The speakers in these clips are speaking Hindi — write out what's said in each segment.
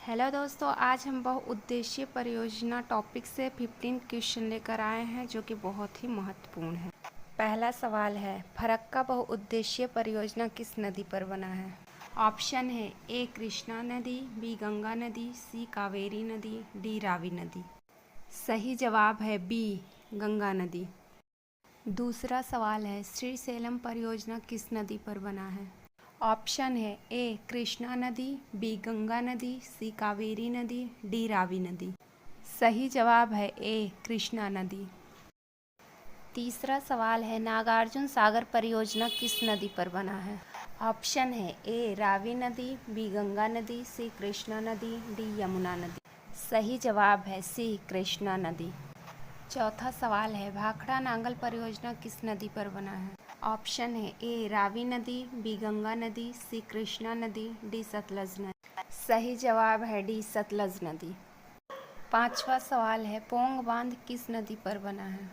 हेलो दोस्तों, आज हम बहुउद्देशीय परियोजना टॉपिक से 15 क्वेश्चन लेकर आए हैं जो कि बहुत ही महत्वपूर्ण है। पहला सवाल है, फरक्का बहुउद्देशीय परियोजना किस नदी पर बना है? ऑप्शन है ए कृष्णा नदी, बी गंगा नदी, सी कावेरी नदी, डी रावी नदी। सही जवाब है बी गंगा नदी। दूसरा सवाल है, श्रीशैलम परियोजना किस नदी पर बना है? ऑप्शन है ए कृष्णा नदी, बी गंगा नदी, सी कावेरी नदी, डी रावी नदी। सही जवाब है ए कृष्णा नदी। तीसरा सवाल है, नागार्जुन सागर परियोजना किस नदी पर बना है? ऑप्शन है ए रावी नदी, बी गंगा नदी, सी कृष्णा नदी, डी यमुना नदी। सही जवाब है सी कृष्णा नदी। चौथा सवाल है, भाखड़ा नांगल परियोजना किस नदी पर बना है? ऑप्शन है ए रावी नदी, बी गंगा नदी, सी कृष्णा नदी, डी सतलज नदी। सही जवाब है डी सतलज नदी। पांचवा सवाल है, पोंग बांध किस नदी पर बना है?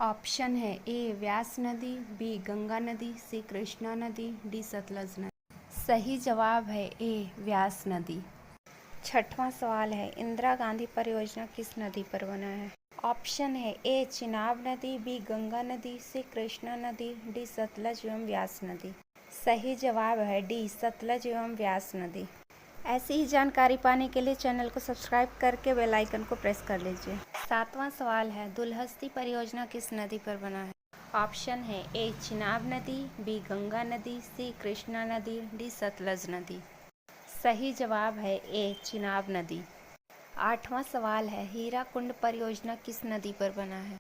ऑप्शन है ए व्यास नदी, बी गंगा नदी, सी कृष्णा नदी, डी सतलज नदी। सही जवाब है ए व्यास नदी। छठवां सवाल है, इंदिरा गांधी परियोजना किस नदी पर बना है? ऑप्शन है ए चिनाब नदी, बी गंगा नदी, सी कृष्णा नदी, डी सतलज एवं व्यास नदी। सही जवाब है डी सतलज एवं व्यास नदी। ऐसी ही जानकारी पाने के लिए चैनल को सब्सक्राइब करके बेल आइकन को प्रेस कर लीजिए। सातवां सवाल है, दुलहस्ती परियोजना किस नदी पर बना है? ऑप्शन है ए चिनाब नदी, बी गंगा नदी, सी कृष्णा नदी, डी सतलज नदी। सही जवाब है ए चिनाब नदी। आठवां सवाल है, हीरा कुंड परियोजना किस नदी पर बना है?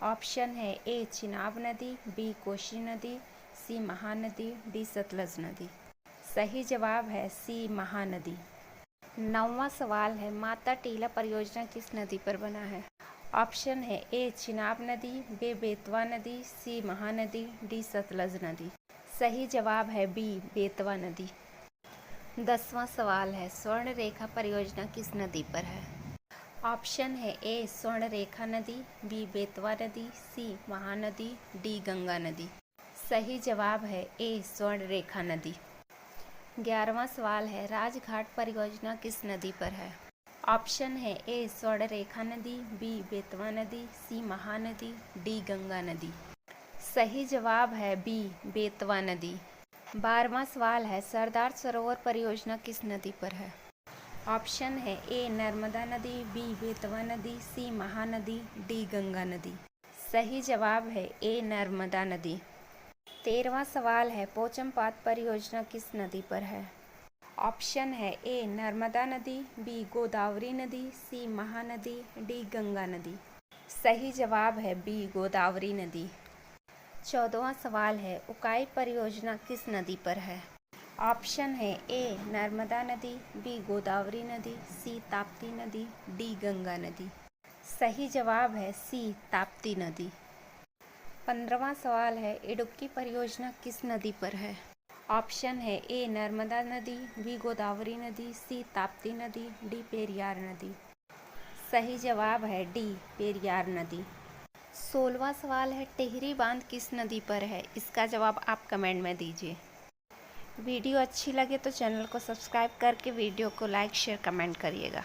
ऑप्शन है ए चिनाब नदी, बी कोशी नदी, सी महानदी, डी सतलज नदी। सही जवाब है सी महानदी। नौवां सवाल है, माता टीला परियोजना किस नदी पर बना है? ऑप्शन है ए चिनाब नदी, बी बेतवा नदी, सी महानदी, डी सतलज नदी। सही जवाब है बी बेतवा नदी। 10वां सवाल है, स्वर्ण रेखा परियोजना किस नदी पर है? ऑप्शन है ए स्वर्ण रेखा नदी, बी बेतवा नदी, सी महानदी, डी गंगा नदी। सही जवाब है ए स्वर्ण रेखा नदी। 11वां सवाल है, राजघाट परियोजना किस नदी पर है? ऑप्शन है ए स्वर्ण रेखा नदी, बी बेतवा नदी, सी महानदी, डी गंगा नदी। सही जवाब है बी बेतवा नदी। 12वां सवाल है, सरदार सरोवर परियोजना किस नदी पर है? ऑप्शन है ए नर्मदा नदी, बी बेतवा नदी, सी महानदी, डी गंगा नदी। सही जवाब है ए नर्मदा नदी। 13वां सवाल है, पोचमपात परियोजना किस नदी पर है? ऑप्शन है ए नर्मदा नदी, बी गोदावरी नदी, सी महानदी, डी गंगा नदी। सही जवाब है बी गोदावरी नदी। 14वां सवाल है, उकाई परियोजना किस नदी पर है? ऑप्शन है ए नर्मदा नदी, बी गोदावरी नदी, सी ताप्ती नदी, डी गंगा नदी। सही जवाब है सी ताप्ती नदी। 15वां सवाल है, इडुक्की परियोजना किस नदी पर है? ऑप्शन है ए नर्मदा नदी, बी गोदावरी नदी, सी ताप्ती नदी, डी पेरियार नदी। सही जवाब है डी पेरियार नदी। 16वां सवाल है, टिहरी बांध किस नदी पर है? इसका जवाब आप कमेंट में दीजिए। वीडियो अच्छी लगे तो चैनल को सब्सक्राइब करके वीडियो को लाइक शेयर कमेंट करिएगा।